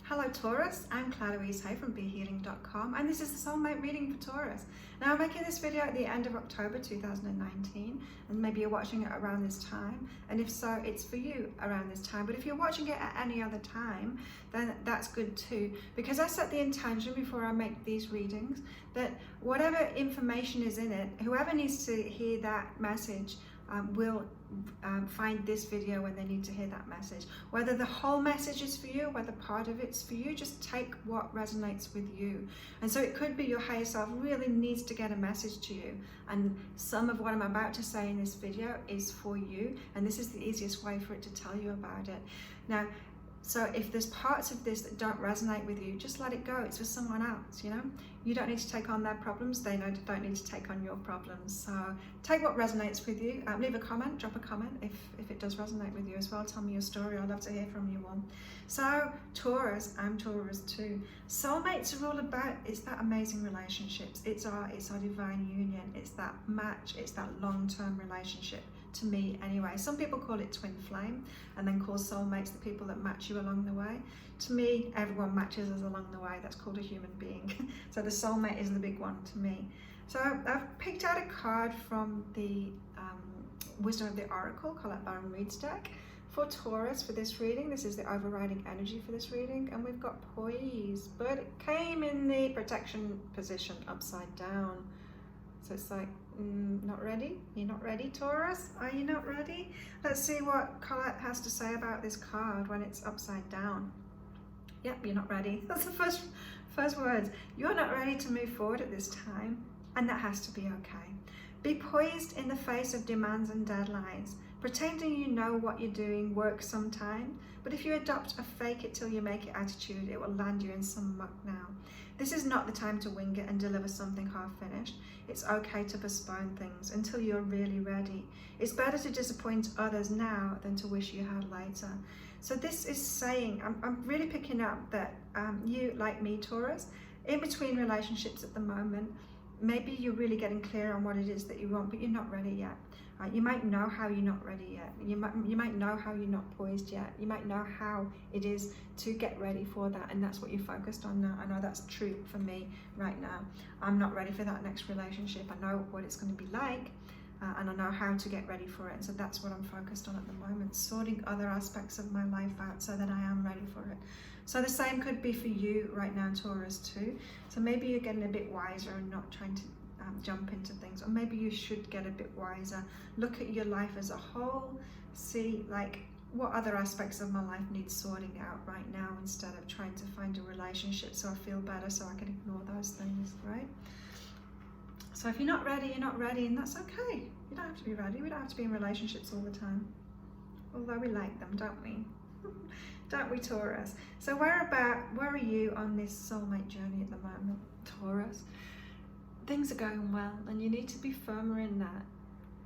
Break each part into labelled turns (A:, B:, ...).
A: Hello Taurus, I'm Louise from BeHealing.com, and this is the soulmate reading for Taurus. Now I'm making this video at the end of October 2019, and maybe you're watching it around this time, and if so, it's for you around this time. But if you're watching it at any other time, then that's good too, because I set the intention before I make these readings that whatever information is in it, whoever needs to hear that message will find this video when they need to hear that message. Whether the whole message is for you, whether part of it's for you, just take what resonates with you. And so it could be your higher self really needs to get a message to you, and some of what I'm about to say in this video is for you, and this is the easiest way for it to tell you about it. Now, so if there's parts of this that don't resonate with you, just let it go. It's for someone else, you know? You don't need to take on their problems. They don't need to take on your problems. So take what resonates with you. Leave a comment, drop a comment if it does resonate with you as well. Tell me your story. I'd love to hear from you all. So Taurus, I'm Taurus too. Soulmates are all about, it's that amazing relationships. It's our divine union. It's that match. It's that long-term relationship. To me anyway. Some people call it twin flame and then call soulmates the people that match you along the way. To me, everyone matches us along the way. That's called a human being. So the soulmate is the big one to me. So I've picked out a card from the Wisdom of the Oracle, Colette Baron Reid's deck, for Taurus for this reading. This is the overriding energy for this reading, and we've got poise, but it came in the protection position upside down. So it's like, not ready? You're not ready, Taurus? Are you not ready? Let's see what Colette has to say about this card when it's upside down. Yep, you're not ready. That's the first words. You're not ready to move forward at this time, and that has to be okay. Be poised in the face of demands and deadlines. Pretending you know what you're doing works sometimes, but if you adopt a fake it till you make it attitude, it will land you in some muck now. This is not the time to wing it and deliver something half finished. It's okay to postpone things until you're really ready. It's better to disappoint others now than to wish you had later. So this is saying, I'm really picking up that you, like me, Taurus, in between relationships at the moment, maybe you're really getting clear on what it is that you want, but you're not ready yet. You might know how you're not ready yet. You might know how you're not poised yet. You might know how it is to get ready for that, and that's what you're focused on now. I know that's true for me right now. I'm not ready for that next relationship. I know what it's going to be like, and I know how to get ready for it. And so that's what I'm focused on at the moment, sorting other aspects of my life out so that I am ready for it. So the same could be for you right now, Taurus, too. So maybe you're getting a bit wiser and not trying to jump into things, or maybe you should get a bit wiser. Look at your life as a whole, see like what other aspects of my life need sorting out right now, instead of trying to find a relationship so I feel better so I can ignore those things, right? So if you're not ready, you're not ready, and that's okay. You don't have to be ready. We don't have to be in relationships all the time, although we like them, don't we? Don't we, Taurus? So where are you on this soulmate journey at the moment, Taurus? Things are going well, and you need to be firmer in that.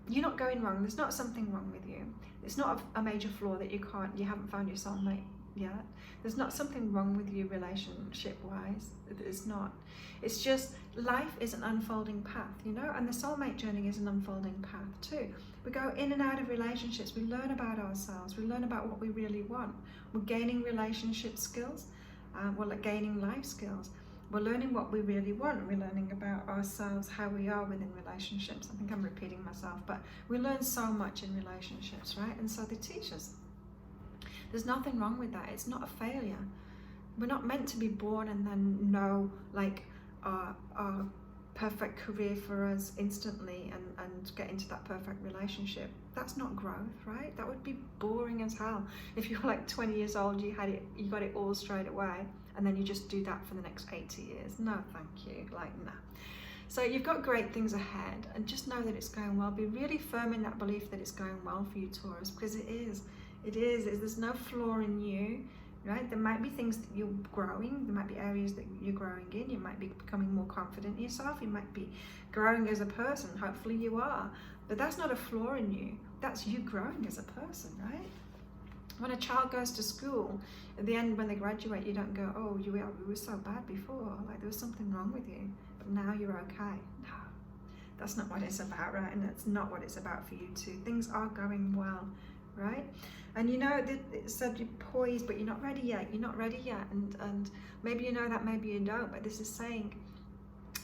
A: You're not going wrong. There's not something wrong with you. It's not a major flaw that you haven't found your soulmate yet. There's not something wrong with you relationship-wise. It's not. It's just life is an unfolding path, you know, and the soulmate journey is an unfolding path too. We go in and out of relationships. We learn about ourselves. We learn about what we really want. We're gaining relationship skills. We're gaining life skills. We're learning what we really want. We're learning about ourselves, how we are within relationships. I think I'm repeating myself, but we learn so much in relationships, right? And so they teach us. There's nothing wrong with that. It's not a failure. We're not meant to be born and then know like our perfect career for us instantly and get into that perfect relationship. That's not growth, right? That would be boring as hell. If you're like 20 years old, you got it all straight away, and then you just do that for the next 80 years. No, thank you. Like, nah. So you've got great things ahead, and just know that it's going well. Be really firm in that belief that it's going well for you, Taurus, because it is. It is. There's no flaw in you, right? There might be things that you're growing. There might be areas that you're growing in. You might be becoming more confident in yourself. You might be growing as a person. Hopefully you are. But that's not a flaw in you. That's you growing as a person, right? When a child goes to school, at the end when they graduate, you don't go, oh, you were so bad before, like there was something wrong with you, but now you're okay. No, that's not what it's about, right? And that's not what it's about for you too. Things are going well right? And you know, it said you're poised, but you're not ready yet. You're not ready yet. And maybe you know that, maybe you don't. But this is saying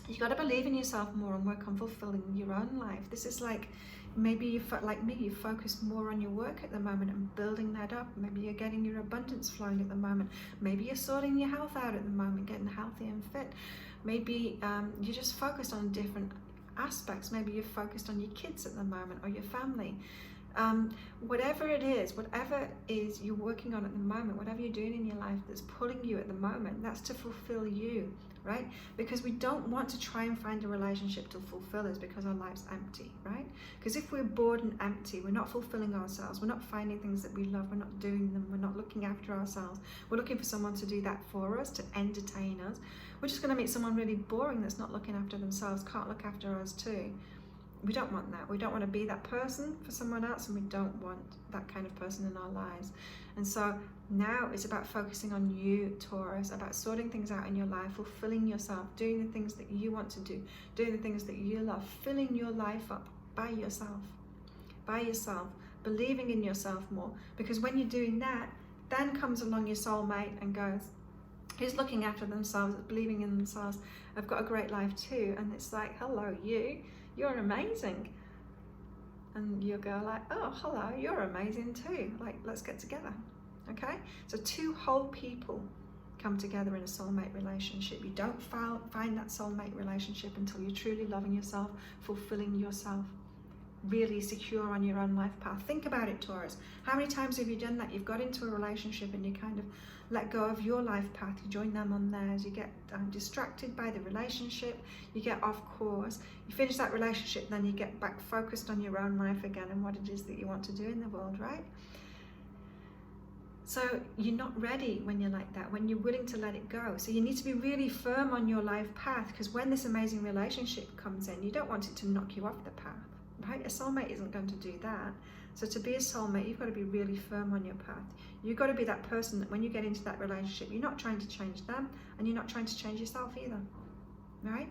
A: you got to believe in yourself more and work on fulfilling your own life. This is like, maybe you, like me, you focus more on your work at the moment and building that up. Maybe you're getting your abundance flowing at the moment. Maybe you're sorting your health out at the moment, getting healthy and fit. Maybe you're just focused on different aspects. Maybe you're focused on your kids at the moment, or your family. Whatever it is you're working on at the moment, whatever you're doing in your life that's pulling you at the moment, that's to fulfill you, right? Because we don't want to try and find a relationship to fulfill us because our life's empty, right? Because if we're bored and empty, we're not fulfilling ourselves, we're not finding things that we love, we're not doing them, we're not looking after ourselves, we're looking for someone to do that for us, to entertain us. We're just going to meet someone really boring that's not looking after themselves, can't look after us too. We don't want that. We don't want to be that person for someone else, and we don't want that kind of person in our lives. And so now it's about focusing on you, Taurus, about sorting things out in your life, fulfilling yourself, doing the things that you want to do, doing the things that you love, filling your life up by yourself, believing in yourself more. Because when you're doing that, then comes along your soulmate and goes, who's looking after themselves, believing in themselves, I've got a great life too. And it's like, hello, you're amazing. And you'll go like, oh, hello, you're amazing too. Like, let's get together, okay? So two whole people come together in a soulmate relationship. You don't find that soulmate relationship until you're truly loving yourself, fulfilling yourself, really secure on your own life path. Think about it, Taurus. How many times have you done that? You've got into a relationship and you kind of let go of your life path, you join them on theirs, you get distracted by the relationship, you get off course, you finish that relationship, then you get back focused on your own life again and what it is that you want to do in the world, right? So you're not ready when you're like that, when you're willing to let it go. So you need to be really firm on your life path, because when this amazing relationship comes in, you don't want it to knock you off the path, right? A soulmate isn't going to do that. So to be a soulmate, you've got to be really firm on your path. You've got to be that person that when you get into that relationship, you're not trying to change them and you're not trying to change yourself either, right?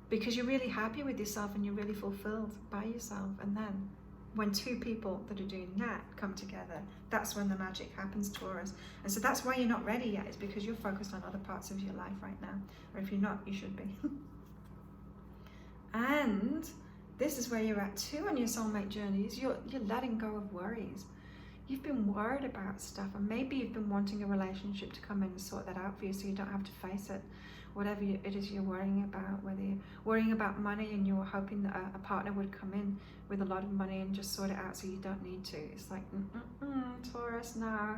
A: Because you're really happy with yourself and you're really fulfilled by yourself. And then when two people that are doing that come together, that's when the magic happens, Taurus. And so that's why you're not ready yet, is because you're focused on other parts of your life right now. Or if you're not, you should be. And this is where you're at too on your soulmate journeys. You're letting go of worries. You've been worried about stuff, and maybe you've been wanting a relationship to come in and sort that out for you so you don't have to face it. Whatever it is you're worrying about, whether you're worrying about money and you're hoping that a partner would come in with a lot of money and just sort it out so you don't need to. It's like, Taurus, no,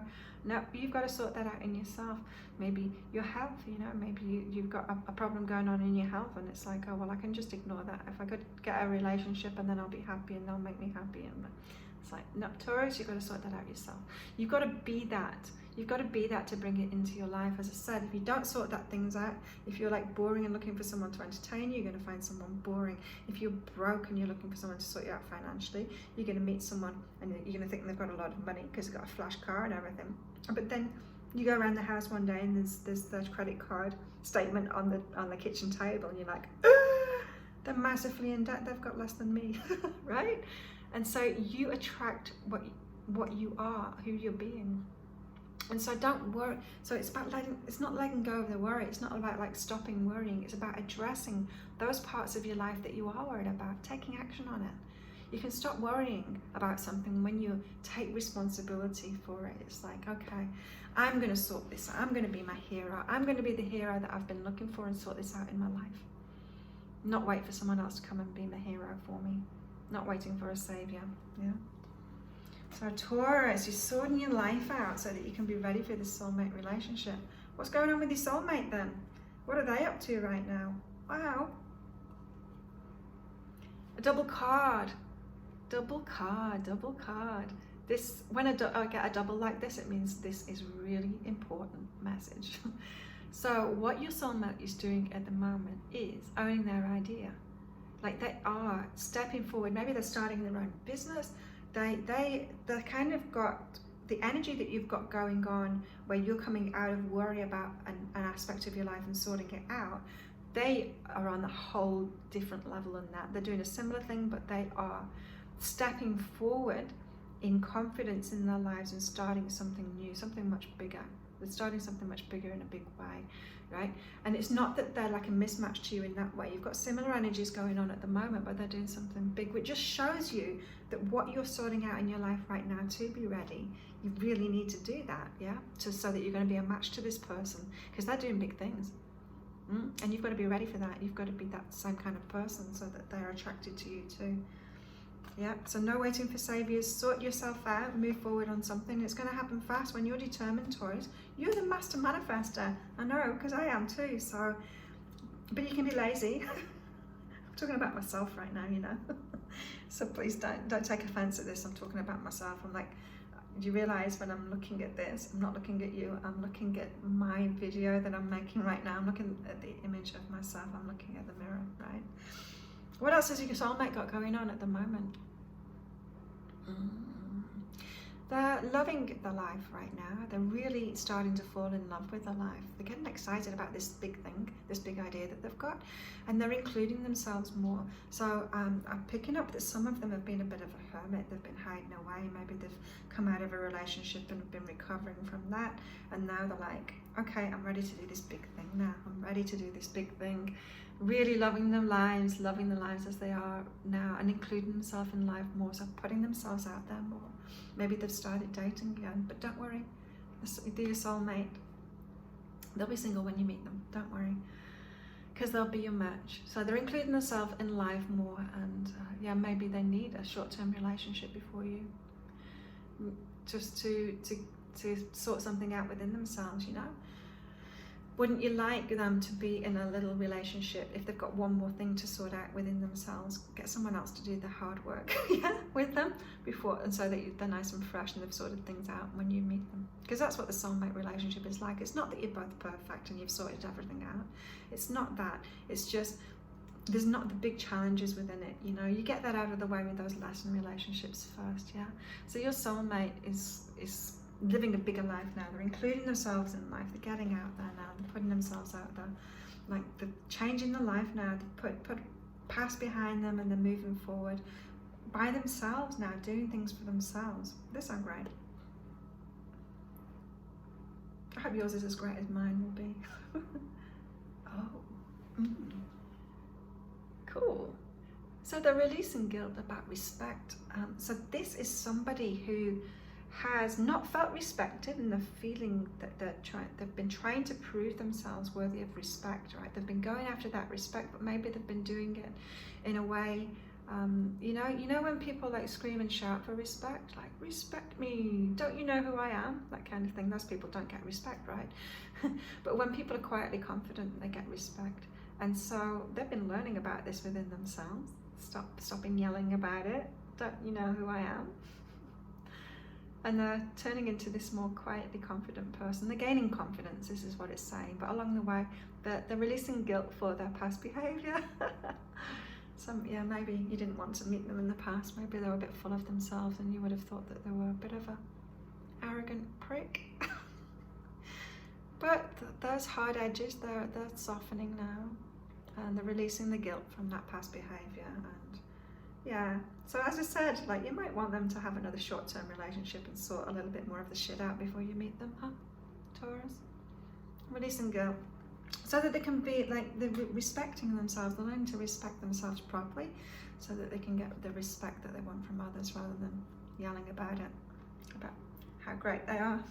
A: you've got to sort that out in yourself. Maybe your health, maybe you've got a problem going on in your health, and it's like, oh, well, I can just ignore that. If I could get a relationship and then I'll be happy and they'll make me happy. And it's like, no, Taurus, you've got to sort that out yourself. You've got to be that. You've got to be that to bring it into your life. As I said, if you don't sort that things out, if you're like boring and looking for someone to entertain you, you're going to find someone boring. If you're broke and you're looking for someone to sort you out financially, you're going to meet someone and you're going to think they've got a lot of money because they've got a flash car and everything. But then you go around the house one day and there's the credit card statement on the kitchen table, and you're like, they're massively in debt. They've got less than me, right? And so you attract what you are, who you're being. And so don't worry. So it's not letting go of the worry. It's not about like stopping worrying. It's about addressing those parts of your life that you are worried about, taking action on it. You can stop worrying about something when you take responsibility for it. It's like, okay, I'm going to sort this out. I'm going to be my hero. I'm going to be the hero that I've been looking for and sort this out in my life. Not wait for someone else to come and be my hero for me. Not waiting for a savior. Yeah. So Taurus, you're sorting your life out so that you can be ready for this soulmate relationship. What's going on with your soulmate then? What are they up to right now? Wow. A double card. Double card. This, when I get a double like this, it means this is really important message. So what your soulmate is doing at the moment is owning their idea. Like they are stepping forward. Maybe they're starting their own business. They kind of got the energy that you've got going on, where you're coming out of worry about an aspect of your life and sorting it out. They are on a whole different level than that. They're doing a similar thing, but they are stepping forward in confidence in their lives and starting something new, something much bigger. They're starting something much bigger in a big way, right? And it's not that they're like a mismatch to you in that way. You've got similar energies going on at the moment, but they're doing something big, which just shows you that what you're sorting out in your life right now to be ready, you really need to do that, yeah? So that you're going to be a match to this person, because they're doing big things. And you've got to be ready for that. You've got to be that same kind of person so that they're attracted to you too. Yeah, so no waiting for saviors. Sort yourself out, move forward on something. It's going to happen fast when you're determined, Taurus. You're the master manifester. I know, because I am too. So, but you can be lazy. I'm talking about myself right now, you know. So please don't take offense at this. I'm talking about myself. I'm like, do you realize when I'm looking at this, I'm not looking at you. I'm looking at my video that I'm making right now. I'm looking at the image of myself. I'm looking at the mirror, right? What else has your soulmate got going on at the moment? They're loving their life right now. They're really starting to fall in love with their life. They're getting excited about this big thing, this big idea that they've got, and they're including themselves more. So I'm picking up that some of them have been a bit of a hermit. They've been hiding away. Maybe they've come out of a relationship and have been recovering from that, and now they're like, okay, I'm ready to do this big thing now. I'm ready to do this big thing. Really loving their lives, loving the lives as they are now, and including themselves in life more, so putting themselves out there more. Maybe they've started dating again, but don't worry, they're your soulmate. They'll be single when you meet them, don't worry, because they'll be your match. So they're including themselves in life more, and yeah, maybe they need a short-term relationship before you, just to sort something out within themselves, you know. Wouldn't you like them to be in a little relationship if they've got one more thing to sort out within themselves? Get someone else to do the hard work yeah, with them before, and so that they're nice and fresh and they've sorted things out when you meet them. Because that's what the soulmate relationship is like. It's not that you're both perfect and you've sorted everything out. It's not that. It's just there's not the big challenges within it. You know, you get that out of the way with those lesson relationships first. Yeah. So your soulmate is living a bigger life now. They're including themselves in life. They're getting out there now. They're putting themselves out there. Like they're changing their life now. They put past behind them and they're moving forward by themselves now, doing things for themselves. They sound great. I hope yours is as great as mine will be. Oh, cool. So they're releasing guilt about respect. So this is somebody who has not felt respected, and they're feeling that they've been trying to prove themselves worthy of respect, right? They've been going after that respect, but maybe they've been doing it in a way, you know when people like scream and shout for respect, like, respect me, don't you know who I am? That kind of thing. Those people don't get respect, right? But when people are quietly confident, they get respect. And so they've been learning about this within themselves. Stopping yelling about it. Don't you know who I am? And they're turning into this more quietly confident person. They're gaining confidence, this is what it's saying. But along the way, they're releasing guilt for their past behavior. Yeah, maybe you didn't want to meet them in the past. Maybe they were a bit full of themselves and you would have thought that they were a bit of a arrogant prick. But those hard edges, they're softening now. And they're releasing the guilt from that past behavior. And yeah, so as I said, like, you might want them to have another short-term relationship and sort a little bit more of the shit out before you meet them, huh, Taurus? Releasing guilt, so that they can be, like, they're respecting themselves. They're learning to respect themselves properly, so that they can get the respect that they want from others, rather than yelling about it, about how great they are.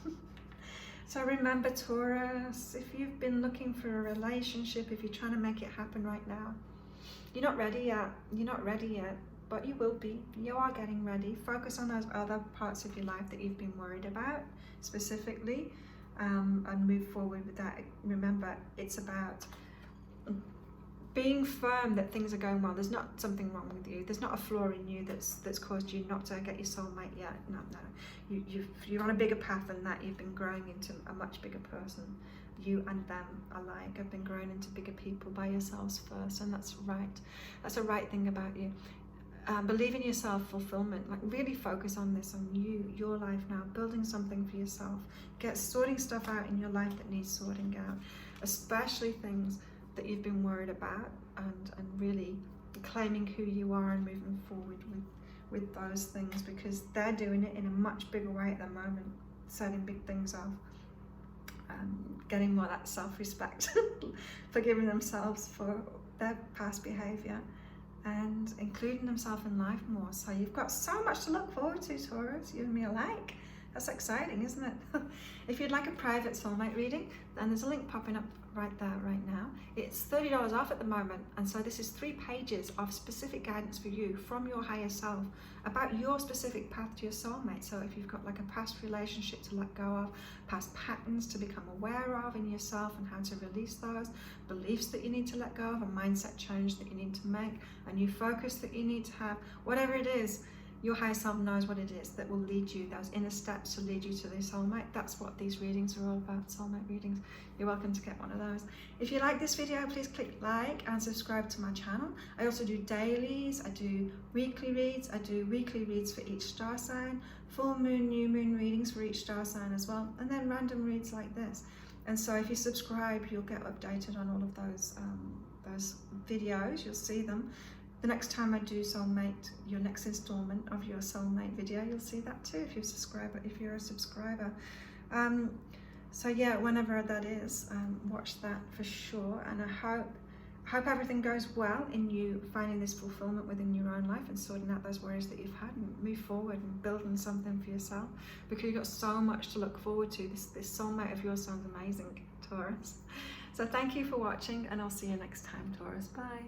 A: So remember, Taurus, if you've been looking for a relationship, if you're trying to make it happen right now, you're not ready yet. You're not ready yet. But you will be. You are getting ready. Focus on those other parts of your life that you've been worried about specifically, and move forward with that. Remember, it's about being firm that things are going well. There's not something wrong with you. There's not a flaw in you that's caused you not to get your soulmate yet. No. You're on a bigger path than that. You've been growing into a much bigger person. You and them alike have been growing into bigger people by yourselves first, and that's right. That's the right thing about you. Believe in yourself, fulfillment, like really focus on this, on you, your life now, building something for yourself. Sorting stuff out in your life that needs sorting out, especially things that you've been worried about, and really claiming who you are and moving forward with those things, because they're doing it in a much bigger way at the moment, setting big things off, getting more of that self-respect, forgiving themselves for their past behaviour, and including themselves in life more. So you've got so much to look forward to, Taurus, you and me alike. That's exciting, isn't it? If you'd like a private soulmate reading, then there's a link popping up right there, right now. It's $30 off at the moment, and so this is 3 pages of specific guidance for you from your higher self about your specific path to your soulmate. So if you've got like a past relationship to let go of, past patterns to become aware of in yourself and how to release those, beliefs that you need to let go of, a mindset change that you need to make, a new focus that you need to have, whatever it is, your higher self knows what it is that will lead you, those inner steps to lead you to the soulmate. That's what these readings are all about, soulmate readings. You're welcome to get one of those. If you like this video, please click like and subscribe to my channel. I also do dailies, I do weekly reads, I do weekly reads for each star sign, full moon, new moon readings for each star sign as well, and then random reads like this. And so if you subscribe, you'll get updated on all of those videos, you'll see them. The next time I do soulmate, your next installment of your soulmate video, you'll see that too if you're a subscriber. So yeah, whenever that is, watch that for sure. And I hope everything goes well in you finding this fulfillment within your own life and sorting out those worries that you've had, and move forward and building something for yourself, because you've got so much to look forward to. This soulmate of yours sounds amazing, Taurus. So thank you for watching, and I'll see you next time, Taurus. Bye.